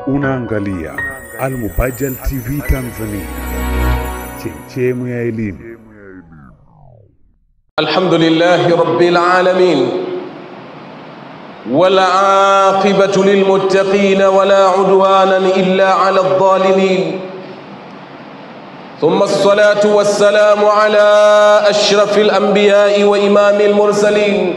Unaangalia Al-Mubajjal TV Tanzania, chemchemu ya elimu. Alhamdulillahi Rabbil Alamin, wal aqibatu lil muttaqin wala udwanan illa ala adh-dhalimin. Thumma as-salatu was-salamu ala ashrafil anbiya'i wa imamil mursalin,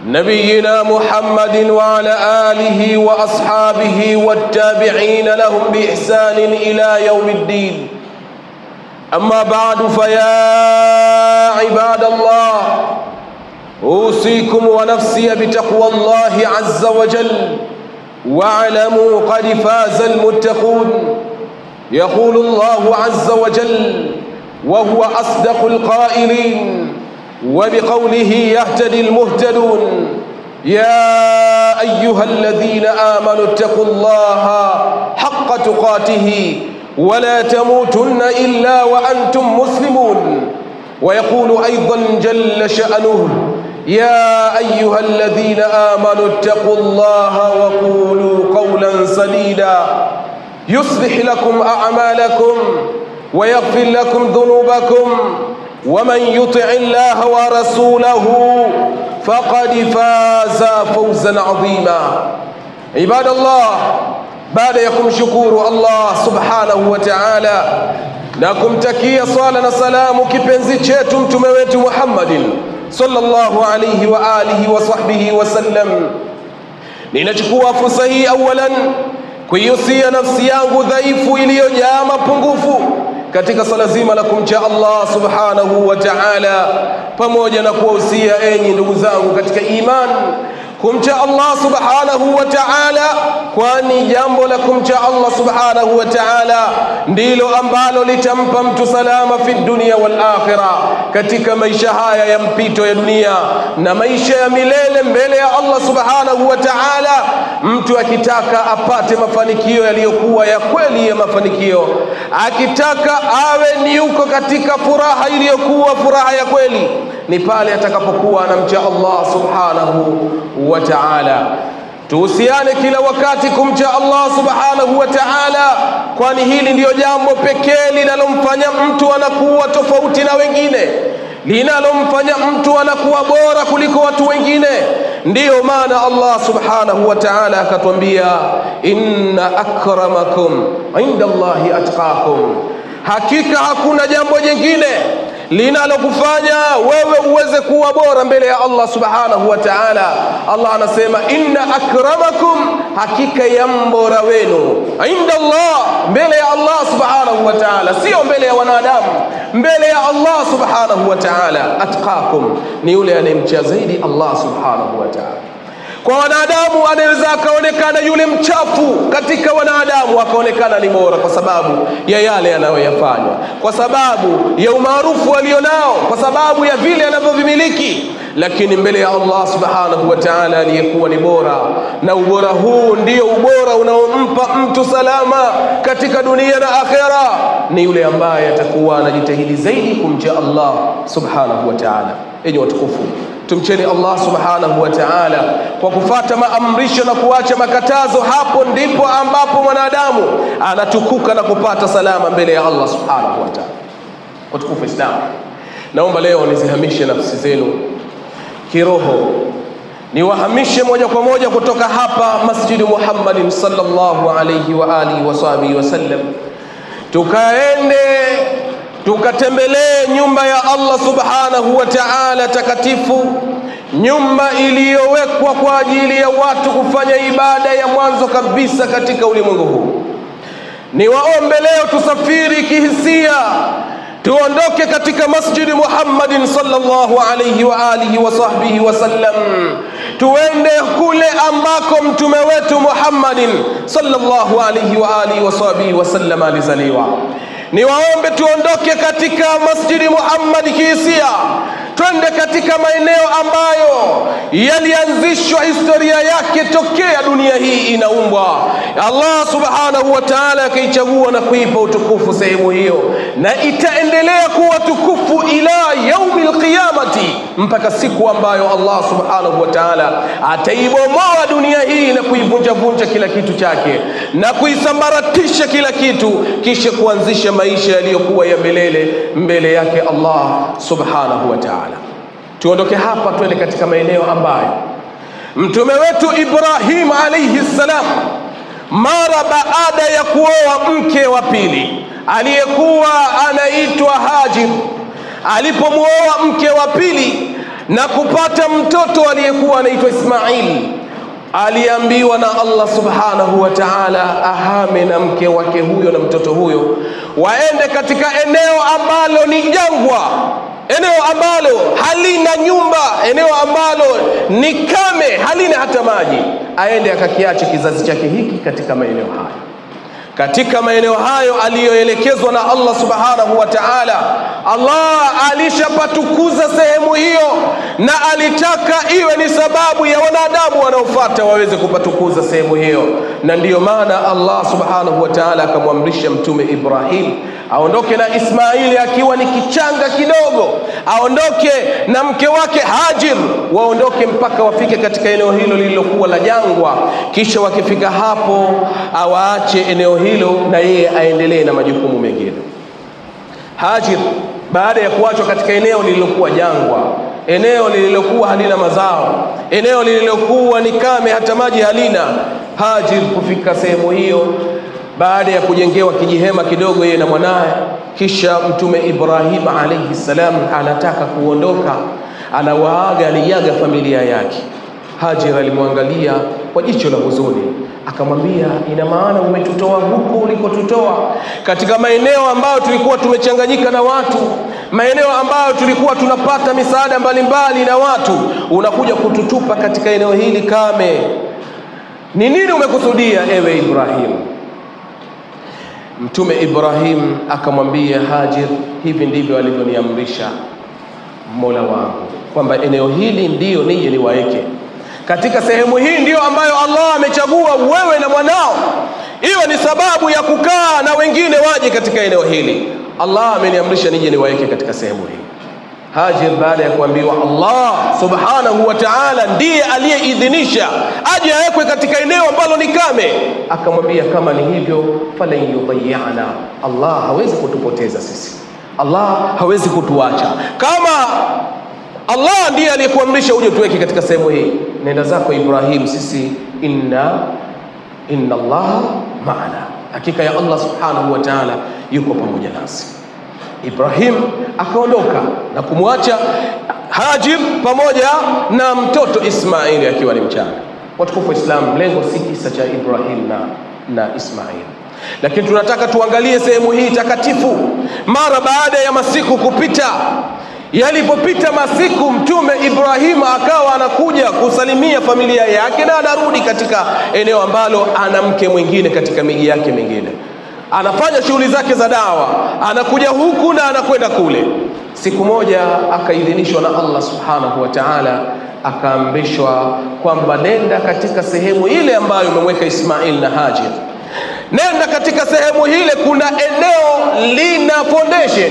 نبينا محمد وعلى آله وأصحابه والتابعين لهم بإحسان إلى يوم الدين. أما بعد، فيا عباد الله، أوصيكم ونفسي بتقوى الله عز وجل، واعلموا قد فاز المتقون. يقول الله عز وجل وهو أصدق القائلين، وبقوله يهتدي المهتدون: يا أيها الذين آمنوا اتقوا الله حق تقاته ولا تموتن إلا وأنتم مسلمون. ويقول أيضا جل شأنه: يا أيها الذين آمنوا اتقوا الله وقولوا قولا سديدا يصلح لكم أعمالكم ويغفر لكم ذنوبكم، ومن يطع الله ورسوله فقد فاز فوزا عظيما. عباد الله، بعد يكم شكور الله سبحانه وتعالى na kumtakia swala na salamu kipenzi chetu mtume wetu Muhammadin sallallahu alayhi wa alihi wa sahbihi wasallam, ninachukua fursa hii awalan kuihusia nafsi yangu dhaifu iliyojaa mapungufu katika swala zima la kumcha Allah subhanahu wa ta'ala, pamoja na kuwahusia enyi ndugu zangu katika imani kumcha Allah subhanahu wa ta'ala, kwani jambo la kumcha Allah subhanahu wa ta'ala ndilo ambalo litampa mtu salama fi dunia wal akhirah, katika maisha haya ya mpito ya dunia na maisha ya milele mbele ya Allah subhanahu wa ta'ala. Mtu akitaka apate mafanikio yaliyokuwa ya kweli ya mafanikio, akitaka awe ni yuko katika furaha iliyokuwa furaha ya kweli, ni pale atakapokuwa anamcha Allah subhanahu wa ta'ala. Tuhusiane kila wakati kumcha Allah subhanahu wa ta'ala, kwani hili ndiyo jambo pekee linalomfanya mtu anakuwa tofauti na wengine, linalomfanya mtu anakuwa bora kuliko watu wengine. Ndiyo maana Allah subhanahu wa ta'ala akatwambia: inna akramakum inda Allahi atqakum, hakika hakuna jambo jingine linalokufanya wewe uweze kuwa bora mbele ya Allah subhanahu wa ta'ala. Allah anasema inna akramakum, hakika ya mbora wenu, inda Allah, mbele ya Allah subhanahu wa ta'ala, sio mbele ya wanadamu, mbele ya Allah subhanahu wa ta'ala. Atqakum ni yule anayemcha zaidi Allah subhanahu wa ta'ala. Kwa wanadamu anaweza akaonekana yule mchafu katika wanadamu akaonekana ni bora kwa sababu ya yale anayoyafanya, kwa sababu ya umaarufu alionao, kwa sababu ya vile anavyovimiliki. Lakini mbele ya Allah subhanahu wa ta'ala aliyekuwa ni bora, na ubora huu ndio ubora unaompa mtu salama katika dunia na akhera, ni yule ambaye atakuwa anajitahidi zaidi kumcha Allah subhanahu wa ta'ala. Enyi watukufu, tumcheni Allah subhanahu wa ta'ala kwa kufuata maamrisho na kuacha makatazo. Hapo ndipo ambapo mwanadamu anatukuka na kupata salama mbele ya Allah subhanahu wa ta'ala. Watukufu Islam, naomba leo nizihamishe nafsi zenu kiroho, niwahamishe moja kwa moja kutoka hapa Masjid Muhammadin sallallahu alayhi wa alihi wa sahbihi wasallam, tukaende tukatembelee nyumba ya Allah subhanahu wa ta'ala takatifu, nyumba iliyowekwa kwa ajili ya watu kufanya ibada ya mwanzo kabisa katika ulimwengu huu. Niwaombe leo tusafiri kihisia, tuondoke katika Masjid Muhammadin sallallahu alayhi wa alihi wa sahbihi wasallam, tuende kule ambako mtume wetu Muhammadin sallallahu alayhi wa alihi wa sahbihi wasallam alizaliwa. Niwaombe tuondoke katika Masjid Muhammad kihisia, twende katika maeneo ambayo yalianzishwa historia yake tokea dunia hii inaumbwa, Allah subhanahu wa ta'ala akaichagua na kuipa utukufu sehemu hiyo, na itaendelea kuwa tukufu ila yaumil qiyamati, mpaka siku ambayo Allah subhanahu wa ta'ala ataibomoa dunia hii na kuivunja kila kitu chake na kuisambaratisha kila kitu, kisha kuanzisha maisha yaliyokuwa ya milele mbele yake Allah subhanahu wa ta'ala. Tuondoke hapa twende katika maeneo ambayo mtume wetu Ibrahim alayhi salam, mara baada ya kuoa mke wa pili aliyekuwa anaitwa Hajar, alipomuoa mke wa pili na kupata mtoto aliyekuwa anaitwa Ismail, aliambiwa na Allah subhanahu wa ta'ala ahame na mke wake huyo na mtoto huyo, waende katika eneo ambalo ni jangwa, eneo ambalo halina nyumba, eneo ambalo ni kame, halina hata maji. Aende akakiache kizazi chake hiki katika maeneo hayo. Katika maeneo hayo aliyoelekezwa na Allah subhanahu wa ta'ala, Allah alishapatukuza sehemu hiyo, na alitaka iwe ni sababu ya wanadamu wanaofuata waweze kupatukuza sehemu hiyo. Na ndiyo maana Allah subhanahu wa ta'ala akamwamrisha mtume Ibrahim aondoke na Ismaili akiwa ni kichanga kidogo, aondoke na mke wake Hajar, waondoke mpaka wafike katika eneo hilo lililokuwa la jangwa. Kisha wakifika hapo awaache eneo hilo na yeye aendelee na majukumu mengine. Hajar baada ya kuachwa katika eneo lililokuwa jangwa, eneo lililokuwa halina mazao, eneo lililokuwa ni kame, hata maji halina, Hajar kufika sehemu hiyo baada ya kujengewa kijihema kidogo yeye na mwanae. Kisha mtume Ibrahim alayhi salam anataka kuondoka, aliaga familia yake. Hajar alimwangalia kwa jicho la huzuni, akamwambia, ina maana umetutoa huko ulikotutoa, katika maeneo ambayo tulikuwa tumechanganyika na watu, maeneo ambayo tulikuwa tunapata misaada mbalimbali na watu, unakuja kututupa katika eneo hili kame. Ni nini umekusudia ewe Ibrahim? Mtume Ibrahim akamwambia Hajar, hivi ndivyo alivyoniamrisha Mola wangu, kwamba eneo hili ndiyo nije niwaeke katika sehemu hii, ndiyo ambayo Allah amechagua wewe na mwanao iwe ni sababu ya kukaa na wengine waje katika eneo hili. Allah ameniamrisha nije niwaeke katika sehemu hii. Hajar baada ya kuambiwa Allah subhanahu wa ta'ala ndiye aliyeidhinisha aje awekwe katika eneo ambalo ni kame, akamwambia, kama ni hivyo falan yudhiyana, Allah hawezi kutupoteza sisi, Allah hawezi kutuacha. Kama Allah ndiye aliyekuamrisha uje tuweke katika sehemu hii, nenda zako Ibrahim, sisi inna Allah maana, hakika ya Allah subhanahu wa ta'ala yuko pamoja nasi. Ibrahim akaondoka na kumwacha Hajar pamoja na mtoto Ismaili akiwa ni mchanga. Watukufu wa Islam, lengo si kisa cha Ibrahim na Ismaili, lakini tunataka tuangalie sehemu hii takatifu. Mara baada ya masiku kupita, yalipopita masiku, mtume Ibrahim akawa anakuja kusalimia familia yake na anarudi katika eneo ambalo ana mke mwingine katika miji yake mingine, anafanya shughuli zake za dawa, anakuja huku na anakwenda kule. Siku moja akaidhinishwa na Allah subhanahu wa ta'ala, akaamrishwa kwamba nenda katika sehemu ile ambayo umemweka Ismail na Hajar, nenda katika sehemu ile, kuna eneo lina foundation,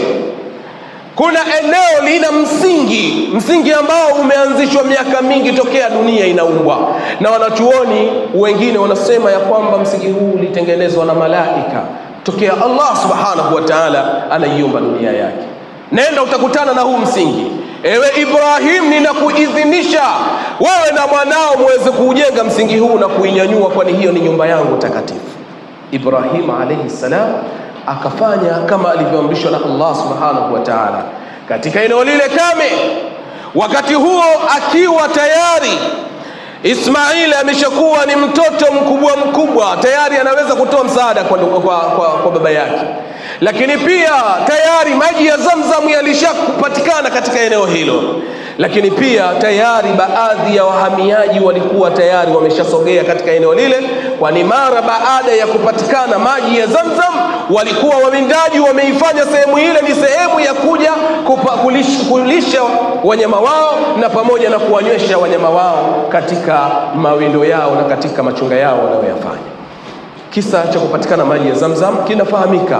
kuna eneo lina msingi ambao umeanzishwa miaka mingi tokea dunia inaumbwa, na wanachuoni wengine wanasema ya kwamba msingi huu ulitengenezwa na malaika tokea Allah subhanahu wa ta'ala anaiumba dunia yake. Nenda utakutana na huu msingi. Ewe Ibrahim, ninakuidhinisha wewe na mwanao muweze kuujenga msingi huu na kuinyanyua, kwani hiyo ni nyumba yangu takatifu. Ibrahim alayhi salam akafanya kama alivyoamrishwa na Allah subhanahu wa ta'ala katika eneo lile kame. Wakati huo akiwa tayari Ismail ameshakuwa ni mtoto mkubwa, tayari anaweza kutoa msaada kwa baba yake, lakini pia tayari maji ya Zamzam yalishakupatikana katika eneo hilo, lakini pia tayari baadhi ya wahamiaji walikuwa tayari wameshasogea katika eneo lile, kwani mara baada ya kupatikana maji ya Zamzam walikuwa wawindaji wameifanya sehemu ile ni sehemu ya kuja kulisha wanyama wao na pamoja na kuwanywesha wanyama wao katika mawindo yao na katika machunga yao wanayoyafanya. Kisa cha kupatikana maji ya Zamzam kinafahamika.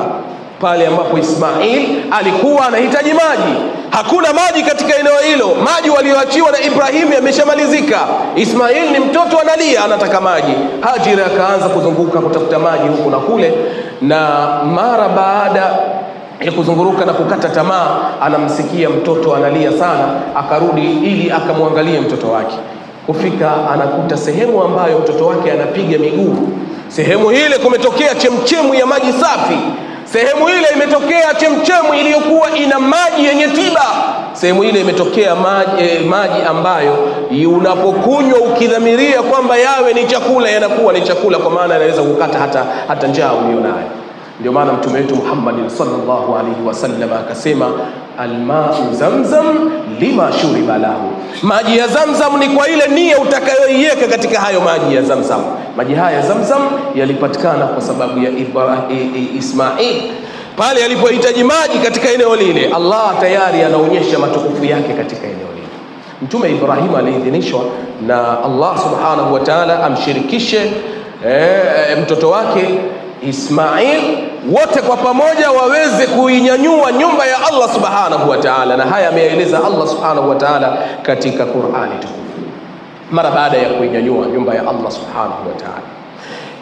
Pale ambapo Ismail alikuwa anahitaji maji, hakuna maji katika eneo hilo. Maji walioachiwa na Ibrahim yameshamalizika. Ismail ni mtoto analia, anataka maji. Hajira akaanza kuzunguka kutafuta maji huku na kule, na mara baada ya kuzunguruka na kukata tamaa, anamsikia mtoto analia sana. Akarudi ili akamwangalie mtoto wake. Kufika anakuta sehemu ambayo mtoto wake anapiga miguu. Sehemu ile kumetokea chemchemu ya maji safi. Sehemu ile imetokea chemchemu iliyokuwa ina maji yenye tiba. Sehemu ile imetokea maji ambayo unapokunywa ukidhamiria kwamba yawe ni chakula, yanakuwa ni chakula, kwa maana yanaweza kukata hata njaa ulionayo. Ndio maana mtume wetu Muhammad sallallahu alaihi wasallam akasema, alma'u zamzam lima shuriba lahu. Maji ya Zamzam ni kwa ile nia utakayoiweka katika hayo maji ya Zamzam. Maji haya ya Zamzam yalipatikana kwa sababu ya Ismail. Pale alipohitaji maji katika eneo lile, Allah tayari anaonyesha matukufu yake katika eneo lile. Mtume Ibrahim aliidhinishwa na Allah subhanahu wa ta'ala amshirikishe mtoto wake Ismail, wote kwa pamoja waweze kuinyanyua nyumba ya Allah subhanahu wa ta'ala. Na haya ameeleza Allah subhanahu wa ta'ala katika Qur'ani tukufu. Mara baada ya kuinyanyua nyumba ya Allah subhanahu wa ta'ala,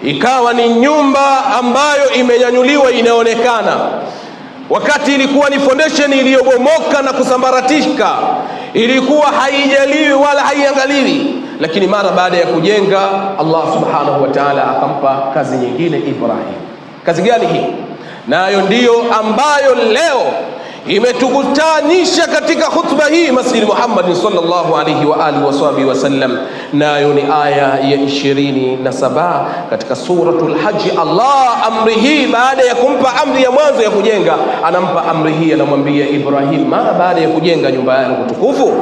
ikawa ni nyumba ambayo imenyanyuliwa inaonekana, wakati ilikuwa ni foundation iliyobomoka na kusambaratika, ilikuwa haijaliwi wala haiangaliwi. Lakini mara baada ya kujenga, Allah subhanahu wa ta'ala akampa kazi nyingine Ibrahim. Kazi gani hii? Nayo ndiyo ambayo leo imetukutanisha katika khutba hii Masjid Muhammad sallallahu alaihi wa alihi wasallam. Nayo ni aya ya 27 katika suratul Hajj. Allah amri hii, baada ya kumpa amri ya mwanzo ya kujenga, anampa amri hii, anamwambia Ibrahim mara baada ya kujenga nyumba yako tukufu,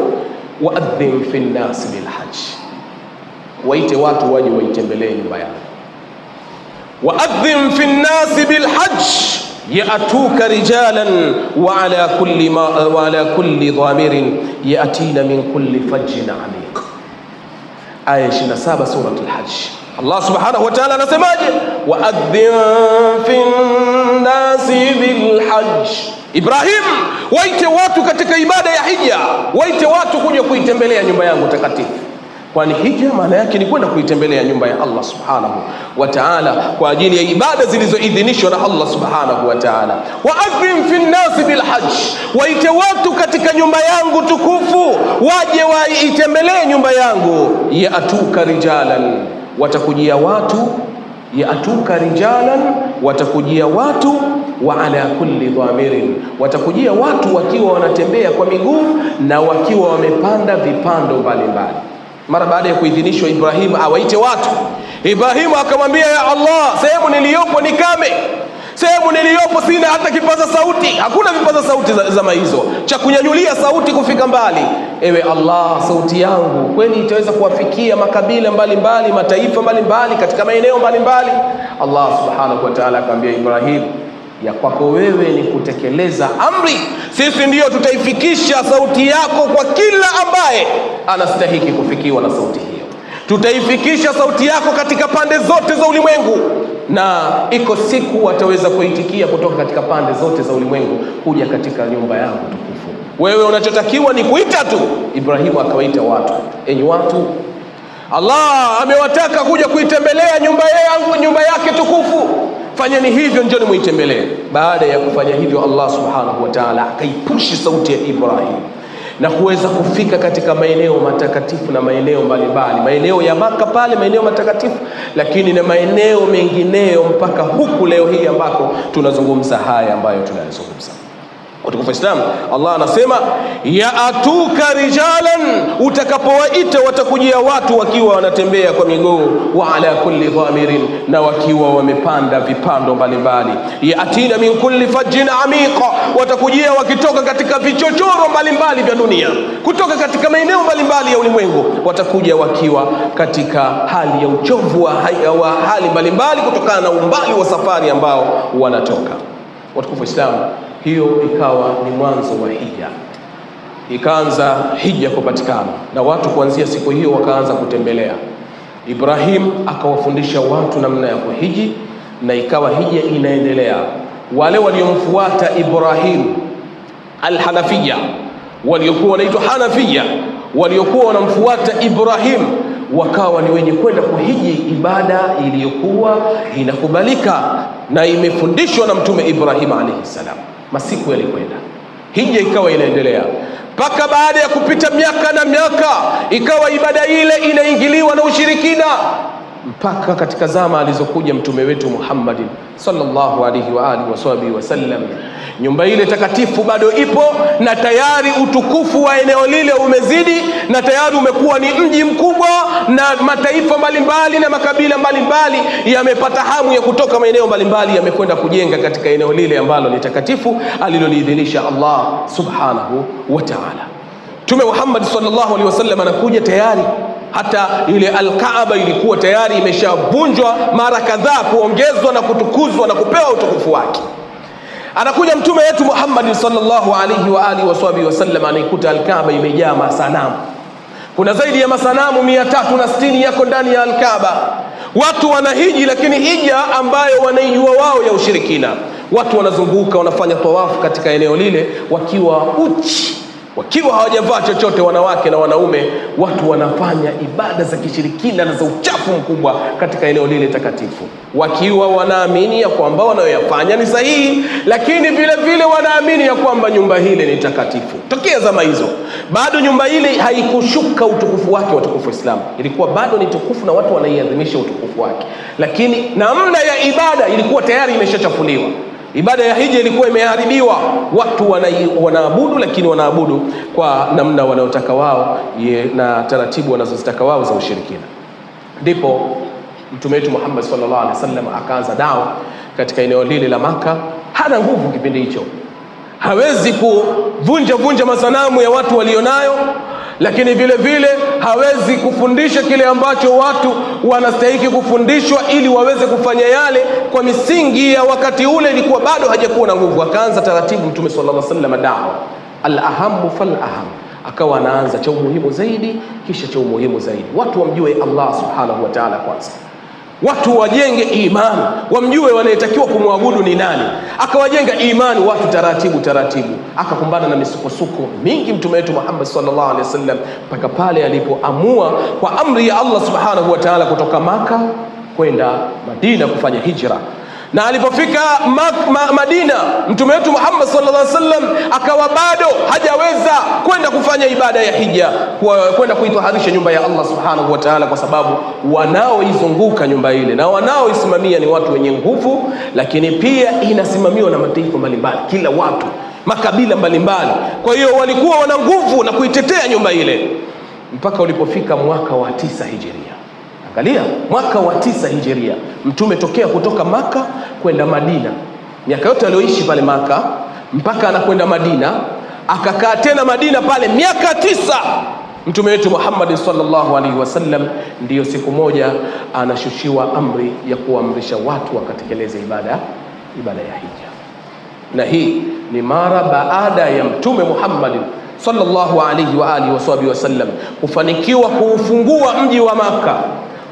wa'adhin fin nas bil hajj, waite watu waje waitembelee nyumba yako. Wa'adhin fin nas bil hajj ya'tuka rijalan wa ala kulli dhamirin ya'tina min kulli fajjin amiq. Aya 27 suratul Hajj. Allah subhanahu wa ta'ala anasemaje? Wa'adhin fin nas bil hajj. Ibrahim, waite watu katika ibada ya hija, waite watu kuja kuitembelea nyumba yangu takatifu. Kwani hija maana yake ni kwenda kuitembelea nyumba ya Allah subhanahu wa ta'ala kwa ajili ya ibada zilizoidhinishwa na Allah subhanahu wa ta'ala. Wa'adhin fin nas bil hajj, waite watu katika nyumba yangu tukufu waje waitembelee nyumba yangu. Ya'tuka rijalan, watakujia watu. Ya'tuka rijalan, watakujia watu. Wa ala kulli dhamirin, watakujia watu wakiwa wanatembea kwa miguu na wakiwa wamepanda vipando mbalimbali. Mara baada ya kuidhinishwa Ibrahim awaite watu, Ibrahim akamwambia, ya Allah, sehemu niliyopo ni kame, sehemu niliyopo sina hata kipaza sauti, hakuna vipaza sauti zama hizo cha kunyanyulia sauti kufika mbali. Ewe Allah, sauti yangu kweli itaweza kuwafikia makabila mbalimbali, mataifa mbalimbali, katika maeneo mbalimbali? Allah subhanahu wa ta'ala akamwambia Ibrahim, ya kwako wewe ni kutekeleza amri. Sisi ndiyo tutaifikisha sauti yako kwa kila ambaye anastahiki kufikiwa na sauti hiyo. Tutaifikisha sauti yako katika pande zote za ulimwengu, na iko siku wataweza kuitikia kutoka katika pande zote za ulimwengu kuja katika nyumba yangu tukufu. Wewe unachotakiwa ni kuita tu. Ibrahimu akawaita watu, enyi watu, Allah amewataka kuja kuitembelea nyumba yake tukufu, fanyeni hivyo, njoni muitembelee. Baada ya kufanya hivyo, Allah subhanahu wa ta'ala akaipushi sauti ya Ibrahim na kuweza kufika katika maeneo matakatifu na maeneo mbalimbali, maeneo ya Maka pale, maeneo matakatifu, lakini na maeneo mengineyo mpaka huku leo hii ambako tunazungumza haya ambayo tunayazungumza. Watukufu Islam, Allah anasema ya'tuka rijalan, utakapowaita watakujia watu wakiwa wanatembea kwa miguu, wa ala kulli dhamirin, na wakiwa wamepanda vipando mbalimbali, ya'tina min kulli fajjin amiqa, watakujia wakitoka katika vichochoro mbalimbali vya dunia, kutoka katika maeneo mbalimbali ya ulimwengu, watakuja wakiwa katika hali ya uchovu wa hali mbalimbali kutokana na umbali wa safari ambao wanatoka. Watukufu Islam, hiyo ikawa ni mwanzo wa hija. Ikaanza hija kupatikana na watu kuanzia siku hiyo wakaanza kutembelea. Ibrahim akawafundisha watu namna ya kuhiji, na ikawa hija inaendelea. Wale waliomfuata Ibrahim al-Hanafiyya, waliokuwa wanaitwa Hanafiyya, waliokuwa wanamfuata Ibrahim, wakawa ni wenye kwenda kuhiji, ibada iliyokuwa inakubalika na imefundishwa na Mtume Ibrahim alayhi salam. Masiku yalikwenda, hija ikawa inaendelea, mpaka baada ya kupita miaka na miaka ikawa ibada ile inaingiliwa na ushirikina, mpaka katika zama alizokuja mtume wetu Muhammad sallallahu alaihi wa alihi wasallam. Nyumba ile takatifu bado ipo, na tayari utukufu wa eneo lile umezidi, na tayari umekuwa ni mji mkubwa, na mataifa mbalimbali na makabila mbalimbali yamepata hamu ya kutoka maeneo mbalimbali, yamekwenda kujenga katika eneo lile ambalo ni takatifu aliloliidhinisha Allah subhanahu wa ta'ala. Mtume Muhammad sallallahu alaihi wasallam anakuja tayari, hata ile Al-Kaaba ilikuwa tayari imeshavunjwa mara kadhaa, kuongezwa na kutukuzwa na kupewa utukufu wake. Anakuja mtume wetu Muhammad sallallahu alaihi wa alihi wasallam, anaikuta Al-Kaaba imejaa masanamu. Kuna zaidi ya masanamu 360 yako ndani ya Al-Kaaba. Watu wanahiji, lakini hija ambayo wanaijua wao ya ushirikina. Watu wanazunguka, wanafanya tawafu katika eneo lile wakiwa uchi, wakiwa hawajavaa chochote, wanawake na wanaume. Watu wanafanya ibada za kishirikina na za uchafu mkubwa katika eneo lile takatifu, wakiwa wanaamini ya kwamba wanayoyafanya ni sahihi, lakini vile vile wanaamini ya kwamba nyumba hile ni takatifu. Tokea zama hizo bado nyumba ile haikushuka utukufu wake wa tukufu Islam, ilikuwa bado ni tukufu na watu wanaiadhimisha utukufu wake, lakini namna ya ibada ilikuwa tayari imeshachafuliwa. Ibada ya hija ilikuwa imeharibiwa, watu wanaabudu, lakini wanaabudu kwa namna wanayotaka wao na taratibu wanazozitaka wao za ushirikina. Ndipo mtume wetu Muhammad sallallahu alaihi wasallam akaanza dawa katika eneo lile la Maka. Hana nguvu kipindi hicho, hawezi kuvunja masanamu ya watu walionayo, lakini vile vile hawezi kufundisha kile ambacho watu wanastahili kufundishwa ili waweze kufanya yale kwa misingi ya wakati ule. Ilikuwa bado hajakuwa na nguvu. Akaanza taratibu mtume sallallahu alaihi wasallam dawa al-ahamu fal-aham, akawa anaanza cha umuhimu zaidi kisha cha umuhimu zaidi. Watu wamjue Allah subhanahu wa ta'ala kwanza, watu wajenge imani, wamjue wanayetakiwa kumwabudu ni nani. Akawajenga imani watu taratibu taratibu, akakumbana na misukosuko mingi mtume wetu Muhammad sallallahu alaihi wasallam, mpaka pale alipoamua kwa amri ya Allah subhanahu wa ta'ala kutoka Maka kwenda Madina kufanya hijra. Na alipofika Madina mtume wetu Muhammad sallallahu alaihi wasallam akawa bado hajaweza kwenda kufanya ibada ya hija, kwenda kuitoharisha nyumba ya Allah subhanahu wa ta'ala, kwa sababu wanaoizunguka nyumba ile na wanaoisimamia ni watu wenye nguvu, lakini pia inasimamiwa na mataifa mbalimbali, kila watu makabila mbalimbali. Kwa hiyo walikuwa wana nguvu na kuitetea nyumba ile, mpaka ulipofika mwaka wa 9 hijiria. Angalia, mwaka wa 9 hijiria mtume tokea kutoka Maka kwenda Madina. Miaka yote alioishi pale Maka mpaka anakwenda Madina, akakaa tena Madina pale miaka 9. Mtume wetu Muhammad sallallahu alaihi wasallam ndiyo siku moja anashushiwa amri ya kuamrisha watu wakatekeleze ibada ya hija. Na hii ni mara baada ya mtume Muhammad sallallahu alaihi wa alihi wasallam kufanikiwa kuufungua mji wa Maka,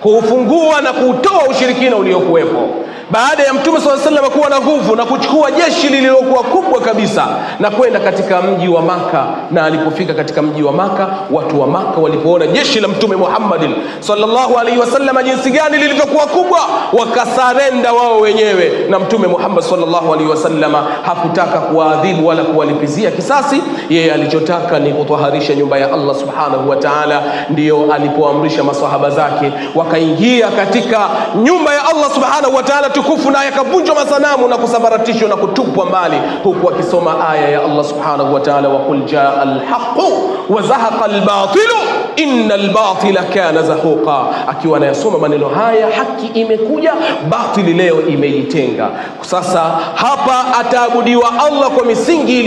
kuufungua na kuutoa ushirikina uliokuwepo. Baada ya mtume sallallahu alaihi wasallam kuwa na nguvu na kuchukua jeshi lililokuwa kubwa kabisa na kwenda katika mji wa Maka. Na alipofika katika mji wa Maka, watu wa Maka walipoona jeshi la mtume Muhammad sallallahu alaihi wasallam jinsi gani lilivyokuwa kubwa, wakasarenda wao wenyewe. Na mtume Muhammad sallallahu alaihi wasallam hakutaka kuadhibu wala kuwalipizia kisasi. Yeye alichotaka ni kutoharisha nyumba ya Allah subhanahu wa ta'ala. Ndio alipoamrisha maswahaba zake wakaingia katika nyumba ya Allah subhanahu wa ta'ala tukufu, na yakavunjwa masanamu na kusabaratishwa na kutupwa mbali, huku akisoma aya ya Allah subhanahu wa ta'ala, wa qul jaa al-haqqu wa zahaqa al-batilu innal batila kana zahuqa. Akiwa anayasoma maneno haya, haki imekuja, batili leo imejitenga. Sasa hapa ataabudiwa Allah kwa misingi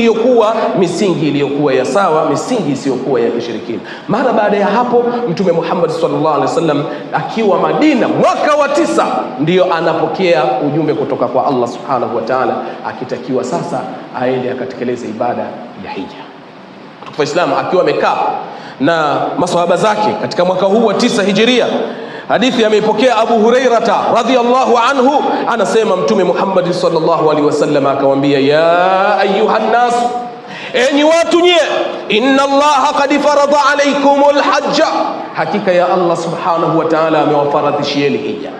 iliyokuwa ya sawa, misingi isiyokuwa ya kishirikina. Mara baada ya hapo mtume Muhammad sallallahu alaihi wasallam akiwa Madina mwaka wa 9 ndio anapokea ujumbe kutoka kwa Allah subhanahu wa ta'ala, akitakiwa sasa aende akatekeleze ibada ya hija. Kwa Islam akiwa amekaa na maswahaba zake katika mwaka huu wa 9 hijiria, Hadithi ameipokea Abu Hurairata radhiyallahu anhu, anasema Mtume Muhammad sallallahu alaihi wasallam akawaambia, ya ayuhan nas, enyi watu nyie, inna Allaha qad farada alaykumul hajja, hakika ya Allah subhanahu wa ta'ala amewafaradhishieni hija.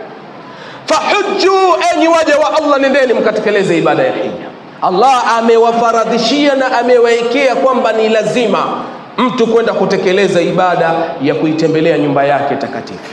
Fahujju, enyi waja wa Allah, nendeni mkatekeleze ibada ya hija. Allah amewafaradhishia na amewekea kwamba ni lazima mtu kwenda kutekeleza ibada ya kuitembelea nyumba yake takatifu.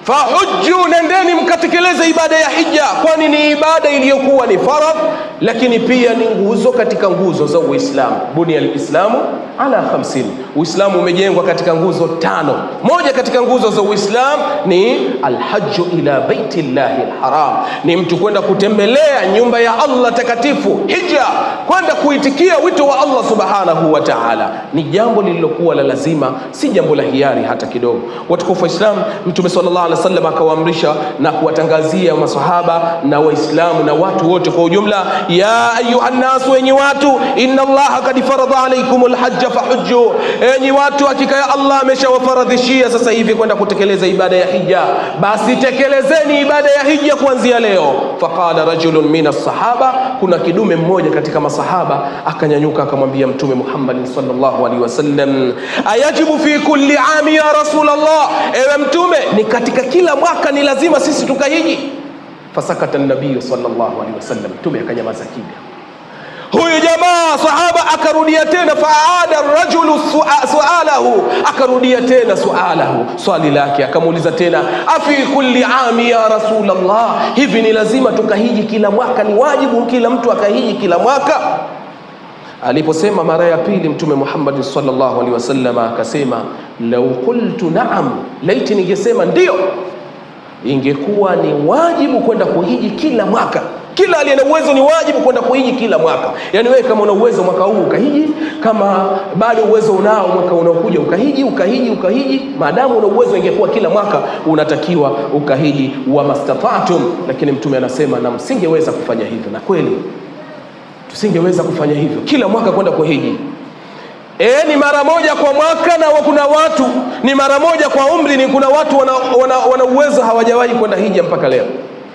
Fahujju, nendeni mkatekeleze ibada ya hija, kwani ni ibada iliyokuwa ni faradh, lakini pia ni nguzo katika nguzo za Uislamu. Bunia al-Islamu ala 50, Uislamu umejengwa katika nguzo 5. Moja katika nguzo za Uislamu ni alhajju ila baitillahi alharam, ni mtu kwenda kutembelea nyumba ya Allah takatifu. Hija, kwenda kuitikia wito wa Allah subhanahu wa ta'ala, ni jambo lililokuwa la lazima, si jambo la hiari hata kidogo. Watukufu wa Islam, Mtume sallallahu alaihi wasallam akawaamrisha na kuwatangazia masahaba na Waislamu na watu wote kwa ujumla, ya ayuhan nasu, enyi watu, inna Allaha qad farada alaykumul hajja fahujju, enyi watu, hakika ya Allah ameshawafaradhishia sasa hivi kwenda kutekeleza ibada ya hija, basi tekelezeni ibada ya hija kuanzia leo. Faqala rajulun minas sahaba, kuna kidume mmoja katika masahaba akanyanyuka akamwambia Mtume Muhammad sallallahu alaihi wasallam, ayajibu fi kulli ami ya Rasulullah, ewe Mtume, ni katika kila mwaka ni lazima sisi tukahiji? Fasakata an-nabii sallallahu alaihi wasallam, Mtume akanyamaza kimya. Huyu jamaa sahaba akarudia tena, faada ar-rajulu su'alahu, akarudia tena su'alahu, swali lake, akamuuliza tena, afi kulli ami ya Rasulullah, hivi ni lazima tukahiji kila mwaka? Ni wajibu kila mtu akahiji kila mwaka? Aliposema mara ya pili, Mtume Muhammad sallallahu alaihi wasallam akasema, law qultu na'am, laiti ningesema ndio, ingekuwa ni wajibu kwenda kuhiji kila mwaka. Kila aliye na uwezo ni wajibu kwenda kuhiji kila mwaka. Yani wewe kama una uwezo mwaka huu ukahiji, kama bado uwezo unao mwaka unaokuja ukahiji, maadamu una uwezo ingekuwa kila mwaka unatakiwa ukahiji wa mastata'tum. Lakini Mtume anasema na msingeweza kufanya hivyo, na kweli tusingeweza kufanya hivyo kila mwaka kwenda kuhiji. Ni mara moja kwa mwaka, na kuna watu ni mara moja kwa umri. Ni kuna watu wana uwezo hawajawahi kwenda hija mpaka leo,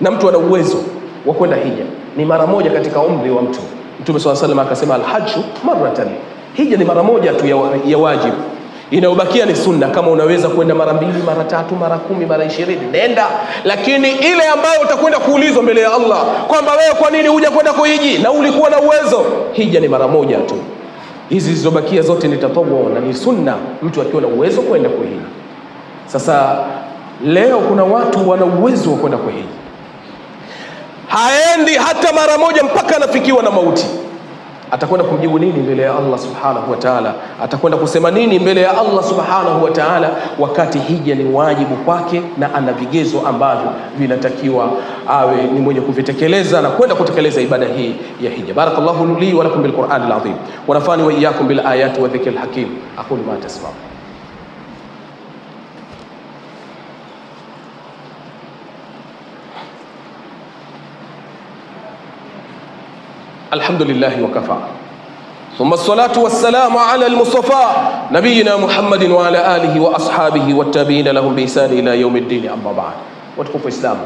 na mtu ana uwezo wa kwenda hija ni mara moja katika umri wa mtu. Mtume swalla sallam akasema, alhajju marratan, hija ni mara moja tu ya wajibu, inayobakia ni sunna. Kama unaweza kwenda mara 2, mara 3, mara 10, mara 20, nenda. Lakini ile ambayo utakwenda kuulizwa mbele ya Allah kwamba wewe kwa nini huja kwenda kuhiji na ulikuwa na uwezo, hija ni mara moja tu. Hizi zilizobakia zote ni tatawwu na ni sunna, mtu akiwa na uwezo kwenda kuhiji. Sasa leo kuna watu wana uwezo wa kwenda kuhiji, haendi hata mara moja mpaka anafikiwa na mauti. Atakwenda kumjibu nini mbele ya Allah subhanahu wa ta'ala? Atakwenda kusema nini mbele ya Allah subhanahu wa ta'ala, wakati hija ni wajibu kwake na ana vigezo ambavyo vinatakiwa awe ni mwenye kuvitekeleza na kwenda kutekeleza ibada hii ya hija. Barakallahu li wa lakum bil Qur'anil azim wa nafani wa iyyakum bil ayati wa dhikril hakim. Aqulu ma tasma'un. الحمد لله وكفى ثم الصلاة والسلام على المصطفى نبينا محمد وعلى آله وأصحابه والتابعين لهم بإحسان إلى يوم الدين. أما بعد, watukufu Islamu,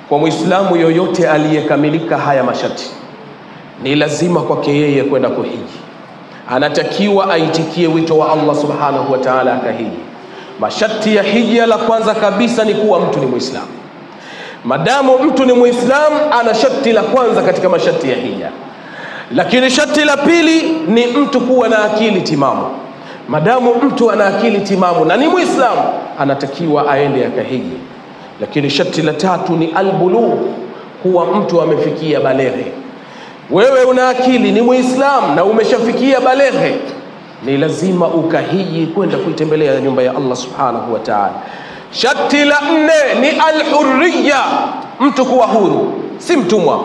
kwa Muislamu yoyote aliyekamilika haya masharti, ni lazima kwake yeye kwenda kuhiji. Anatakiwa aitikie wito wa Allah subhanahu wa ta'ala akahiji. Masharti ya hija, la kwanza kabisa ni kuwa mtu ni Muislamu. Madamu mtu ni Muislamu, ana sharti la kwanza katika masharti ya hija. Lakini sharti la pili ni mtu kuwa na akili timamu. Madamu mtu ana akili timamu na ni Muislamu, anatakiwa aende akahiji. Lakini sharti la tatu ni albulugh, kuwa mtu amefikia baleghe. Wewe una akili, ni Muislamu na umeshafikia baleghe, ni lazima ukahiji kwenda kuitembelea nyumba ya Allah subhanahu wa ta'ala. Sharti la 4 ni alhurriya, mtu kuwa huru, si mtumwa.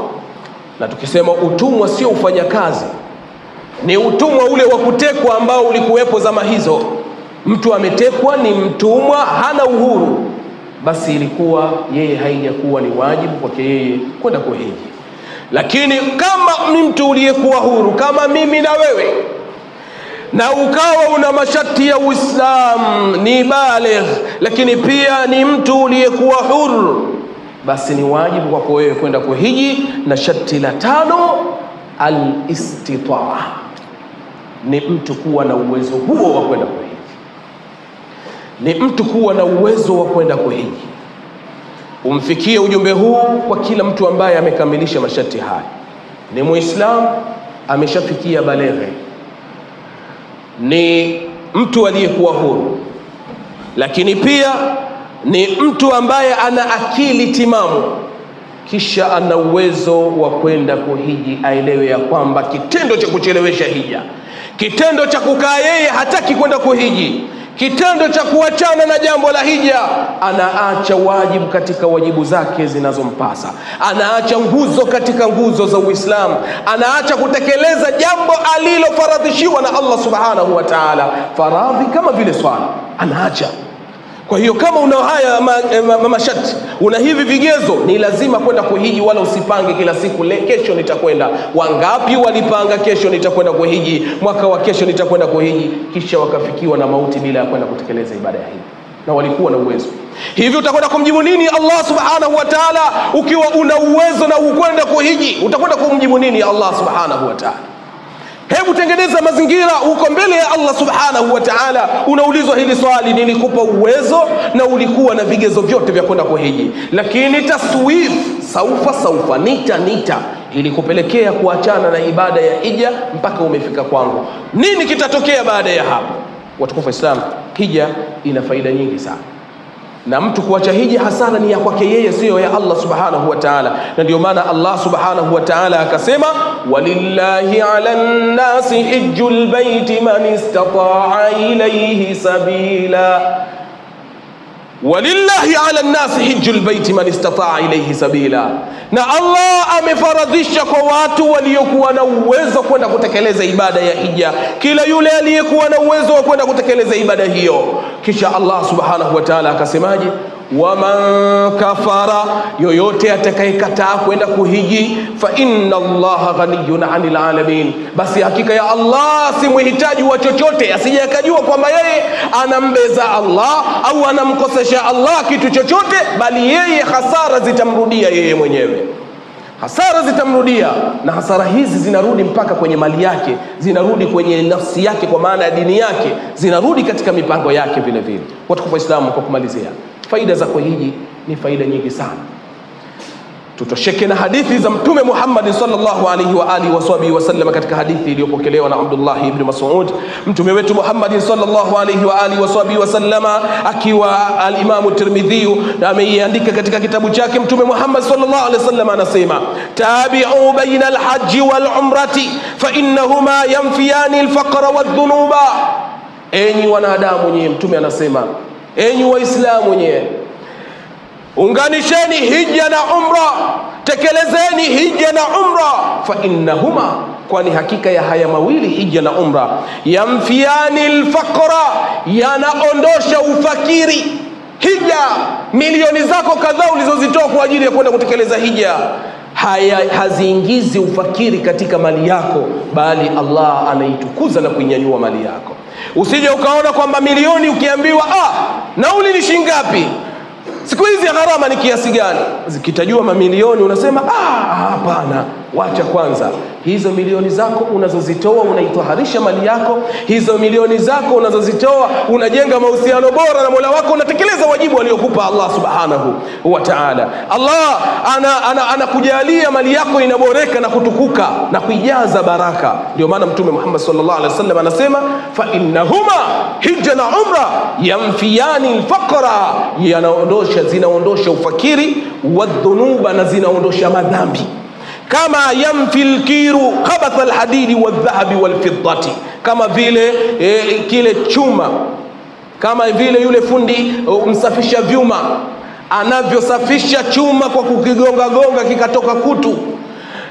Na tukisema utumwa sio ufanyakazi, ni utumwa ule wa kutekwa ambao ulikuwepo zama hizo. Mtu ametekwa, ni mtumwa, hana uhuru, basi ilikuwa yeye haijakuwa ni wajibu kwake yeye kwenda kuhiji. Lakini kama ni mtu uliyekuwa huru kama mimi na wewe, na ukawa una masharti ya Uislamu, ni baligh, lakini pia ni mtu uliyekuwa huru, basi ni wajibu kwako wewe kwenda kuhiji. Na sharti la 5 al-istitaa, ni mtu kuwa na uwezo huo wa kwenda kuhiji, ni mtu kuwa na uwezo wa kwenda kuhiji. Umfikie ujumbe huu kwa kila mtu ambaye amekamilisha masharti haya, ni Muislamu, ameshafikia baleghe, ni mtu aliyekuwa huru, lakini pia ni mtu ambaye ana akili timamu, kisha ana uwezo wa kwenda kuhiji. Aelewe ya kwamba kitendo cha kuchelewesha hija, kitendo cha kukaa yeye hataki kwenda kuhiji, kitendo cha kuachana na jambo la hija, anaacha wajibu katika wajibu zake zinazompasa, anaacha nguzo katika nguzo za Uislamu, anaacha kutekeleza jambo alilofaradhishiwa na Allah subhanahu wa ta'ala, faradhi kama vile swala, anaacha. Kwa hiyo kama una haya masharti, una hivi vigezo, ni lazima kwenda kuhiji, wala usipange kila siku kesho nitakwenda. Wangapi walipanga kesho nitakwenda kuhiji, mwaka wa kesho nitakwenda kuhiji, kisha wakafikiwa na mauti bila ya kwenda kutekeleza ibada ya hija, na walikuwa na uwezo. Hivi utakwenda kumjibu nini Allah subhanahu wa ta'ala ukiwa una uwezo na ukwenda kuhiji? Utakwenda kumjibu nini Allah subhanahu wa ta'ala? Hebu tengeneza mazingira uko mbele ya Allah subhanahu wa ta'ala, unaulizwa hili swali, nilikupa uwezo na ulikuwa na vigezo vyote vya kwenda kuhiji, lakini taswif saufa nita ili kupelekea kuachana na ibada ya hija mpaka umefika kwangu. Nini kitatokea baada ya hapo? Watukufu Islam, hija ina faida nyingi sana, na mtu kuacha hija hasara ni ya kwake yeye, sio ya Allah subhanahu wa ta'ala. Na ndio maana Allah subhanahu wa ta'ala akasema, walillahi 'alan nasi hijjul baiti man istata'a ilayhi sabila. Walillahi 'alan nasi hijjul baiti man istata'a ilayhi sabila, na Allah amefaradhisha kwa watu waliokuwa na uwezo kwenda kutekeleza ibada ya hija, kila yule aliyekuwa na uwezo wa kwenda kutekeleza ibada hiyo. Kisha Allah subhanahu wa ta'ala akasemaje? Waman kafara, yoyote atakayekataa kwenda kuhiji, fa inna Allaha ghaniyun 'anil alamin, basi hakika ya Allah si muhitaji wa chochote. Asije akajua kwamba yeye anambeza Allah au anamkosesha Allah kitu chochote, bali yeye hasara zitamrudia yeye mwenyewe, hasara zitamrudia, na hasara hizi zinarudi mpaka kwenye mali yake, zinarudi kwenye nafsi yake, kwa maana ya dini yake, zinarudi katika mipango yake vile vile. Watukufu Waislamu, kwa kumalizia, faida za kuhiji ni faida nyingi sana. Tutosheke na hadithi za Mtume Muhammad sallallahu alaihi wa alihi wasallam. Katika hadithi iliyopokelewa na Abdullah ibn Mas'ud, Mtume wetu Muhammad sallallahu alaihi wa alihi wasallam, akiwa al-Imam Tirmidhi ameiandika katika kitabu chake, Mtume Muhammad sallallahu alaihi wasallam anasema, tabi'u baina al-hajj wal-umrati fa innahuma yanfiyani al-faqra wad-dhunuba. Enyi wanadamu nyie, Mtume anasema, enyi Waislamu nyie, unganisheni hija na umra, tekelezeni hija na umra, fa innahuma, kwani hakika ya haya mawili, hija na umra, yamfiani alfaqra, yanaondosha ufakiri. Hija, milioni zako kadhaa ulizozitoa kwa ajili ya kwenda kutekeleza hija, haziingizi ufakiri katika mali yako, bali Allah anaitukuza na kuinyanyua mali yako. Usije ukaona kwamba milioni ukiambiwa nauli ni shilingi ngapi, siku hizi gharama ni kiasi gani, zikitajua mamilioni unasema hapana, wacha kwanza. Hizo milioni zako unazozitoa unaitoharisha mali yako, hizo milioni zako unazozitoa unajenga mahusiano bora na Mola wako, unatekeleza wajibu aliokupa Allah subhanahu wa ta'ala. Allah anakujalia mali yako inaboreka na kutukuka na kuijaza baraka. Ndio maana Mtume Muhammad sallallahu alaihi wasallam anasema, fa innahuma, hija na umra, yanfiyani alfaqra, zinaondosha ufakiri, wadhunuba, na zinaondosha madhambi. Kama yanfi alkiru khabath alhadidi wadhahabi walfiddati, kama vile kile chuma, kama vile yule fundi msafisha vyuma anavyosafisha chuma kwa kukigonga gonga kikatoka kutu,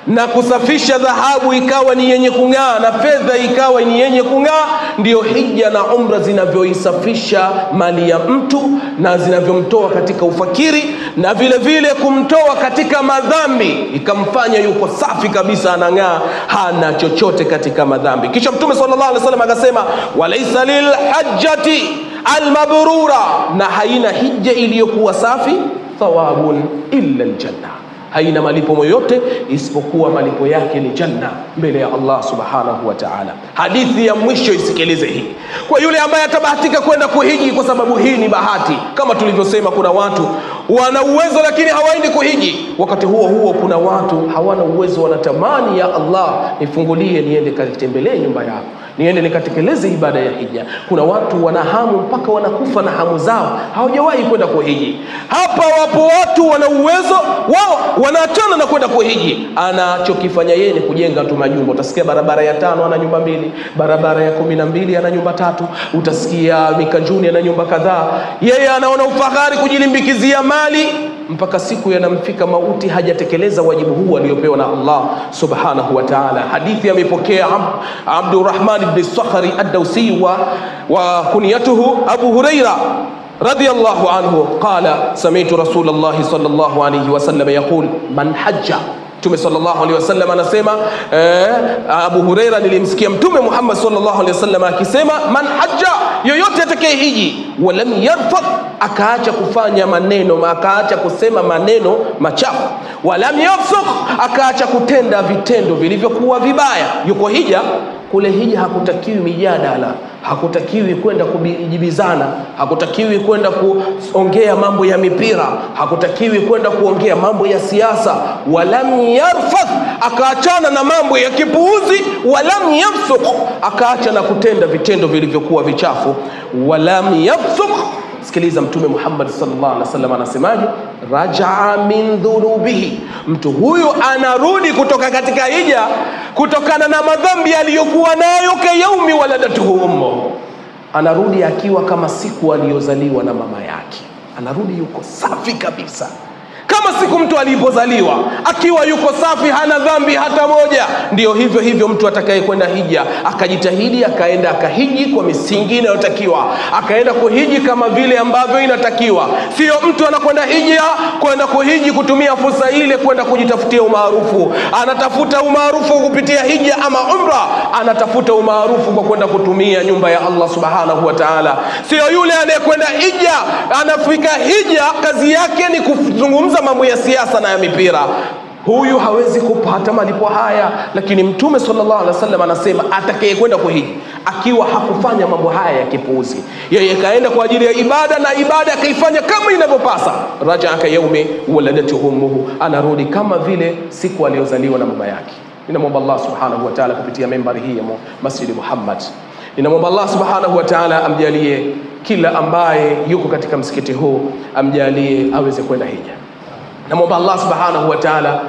na kusafisha dhahabu ikawa ni yenye kung'aa na fedha ikawa ni yenye kung'aa. Ndio hija na umra zinavyoisafisha mali ya mtu na zinavyomtoa katika ufakiri, na vile vile kumtoa katika madhambi, ikamfanya yuko safi kabisa, anang'aa, hana chochote katika madhambi. Kisha Mtume sallallahu alaihi wasallam akasema, walaysa lil hajjati almabrura, na haina hija iliyokuwa safi, thawabun illa aljanna, haina malipo yoyote isipokuwa malipo yake ni janna mbele ya Allah subhanahu wa ta'ala. Hadithi ya mwisho isikilize hii. Kwa yule ambaye atabahatika kwenda kuhiji, kwa sababu hii ni bahati, kama tulivyosema, kuna watu wana uwezo lakini hawaendi kuhiji. Wakati huo huo kuna watu hawana uwezo, wanatamani, ya Allah nifungulie niende katembelee nyumba yako, niende nikatekeleze ibada ya hija. Kuna watu wana hamu mpaka wanakufa na hamu zao, hawajawahi kwenda kuhiji. Hapa wapo watu wana uwezo, wao wanaachana na kwenda kuhiji. Anachokifanya yeye ni kujenga tu majumba. Utasikia barabara ya 5 ana nyumba 2, barabara ya 12 ana nyumba 3, utasikia Mikanjuni ana nyumba kadhaa. Yeye anaona ufahari kujilimbikizia mali mpaka siku yanamfika mauti, hajatekeleza wajibu huu aliopewa na Allah subhanahu wa ta'ala. Hadithi amepokea Abdurrahman ibn Sakhri ad-Dawsi wa kunyatuhu Abu Huraira radiyallahu anhu qala sami'tu Rasulullah sallallahu alayhi wasallam yaqul man hajja. Mtume sallallahu alaihi wasallam anasema, Abu Huraira, nilimsikia Mtume Muhammad sallallahu alaihi wasallam akisema, man hajja, yoyote atakayehiji, walam yarfad, akaacha kufanya maneno, akaacha kusema maneno machafu, walam yafsuq, akaacha kutenda vitendo vilivyokuwa vibaya. Yuko hija. Kule hija hakutakiwi mijadala, hakutakiwi kwenda kujibizana, hakutakiwi kwenda kuongea mambo ya mipira, hakutakiwi kwenda kuongea mambo ya siasa. Walam yarfad, akaachana na mambo ya kipuuzi. Walam yafsuq, akaacha na kutenda vitendo vilivyokuwa vichafu. Walam yafsuq, sikiliza Mtume Muhammad sallallahu alaihi wasallam anasemaje, rajaa min dhunubihi, mtu huyu anarudi kutoka katika hija kutokana na madhambi aliyokuwa nayo kayaumi waladatuhu ummu, anarudi akiwa kama siku aliyozaliwa na mama yake, anarudi yuko safi kabisa kama siku mtu alipozaliwa, akiwa yuko safi, hana dhambi hata moja. Ndio hivyo hivyo mtu atakayekwenda hija akajitahidi, akaenda akahiji kwa misingi inayotakiwa, akaenda kuhiji kama vile ambavyo inatakiwa. Sio mtu anakwenda hija, kwenda kuhiji kutumia fursa ile kwenda kujitafutia umaarufu. Anatafuta umaarufu kupitia hija ama umra, anatafuta umaarufu kwa kwenda kutumia nyumba ya Allah subhanahu wa ta'ala. Sio yule anayekwenda hija, anafika hija kazi yake ni kuzungumza mambo ya siasa na ya mipira. Huyu hawezi kupata malipo haya. Lakini Mtume sallallahu alaihi wasallam anasema, atakayekwenda kuhiji akiwa hakufanya mambo haya ya kipuuzi, yeye kaenda kwa ajili ya ibada, na ibada akaifanya kama inavyopasa, rajaa ka yaumi waladatuhu ummuhu, anarudi kama vile siku aliyozaliwa na mama yake. Ninamwomba Allah subhanahu wa ta'ala kupitia membari hii ya Masjid Muhammad, ninamwomba Allah subhanahu wa ta'ala amjalie kila ambaye yuko katika msikiti huu, amjalie aweze kwenda hija. Namwomba Allah subhanahu wa ta'ala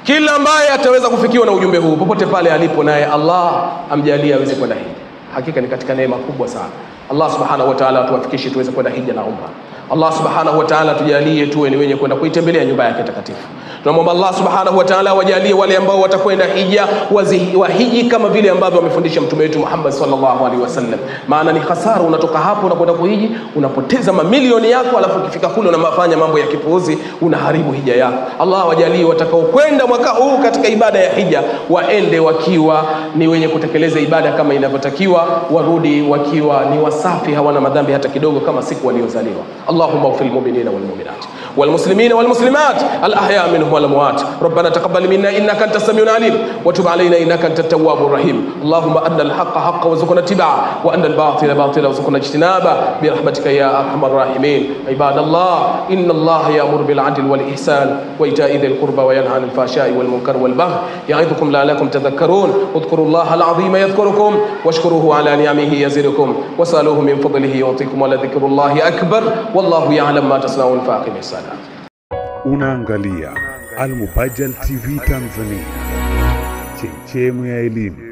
kila ambaye ataweza kufikiwa na ujumbe huu popote pale alipo, naye Allah amjalie aweze kwenda hija. Hakika ni katika neema kubwa sana. Allah subhanahu wa ta'ala atuwafikishe tuweze kwenda hija na umra. Allah subhanahu wa ta'ala tujalie tuwe ni wenye kwenda kuitembelea nyumba yake takatifu. Tunamwomba Allah subhanahu wa ta'ala wajalie wale ambao watakwenda hija wahiji kama vile ambavyo wamefundisha mtume wetu Muhammad sallallahu alaihi wasallam. Maana ni hasara, unatoka hapo unakwenda kuhiji, unapoteza mamilioni yako, alafu ukifika kule unafanya mambo ya kipuuzi, unaharibu hija yako. Allah wajalie watakao kwenda mwaka huu katika ibada ya hija waende wakiwa ni wenye kutekeleza ibada kama inavyotakiwa, warudi wakiwa ni wasafi, hawana madhambi hata kidogo, kama siku waliozaliwa. Allahumma ighfir lil mu'minina wal mu'minat wal muslimina wal muslimat al ahya minhum wal amwat. Rabbana taqabbal minna innaka antas samiul alim wa tub alayna innaka antat tawwabur rahim. Allahumma arina al haqqa haqqan warzuqna ittiba'a wa arina al batila batila warzuqna ijtinaba bi rahmatika ya arhamar rahimin. Ibadallah, inna Allah ya'muru bil 'adli wal ihsan wa ita'i dhil qurba wa yanha 'anil fahsha'i wal munkari wal baghi ya'idhukum la'allakum tadhakkarun. Udhkurullaha al 'azima yadhkurukum washkuruhu 'ala ni'amihi yazidukum wasaluhu min fadlihi yu'tikum wa la dhikrullahi akbar wallahu ya'lam ma tasna'un. Faqimis salat. Unaangalia Al Mubajjal TV Tanzania, chemchemu ya elimu.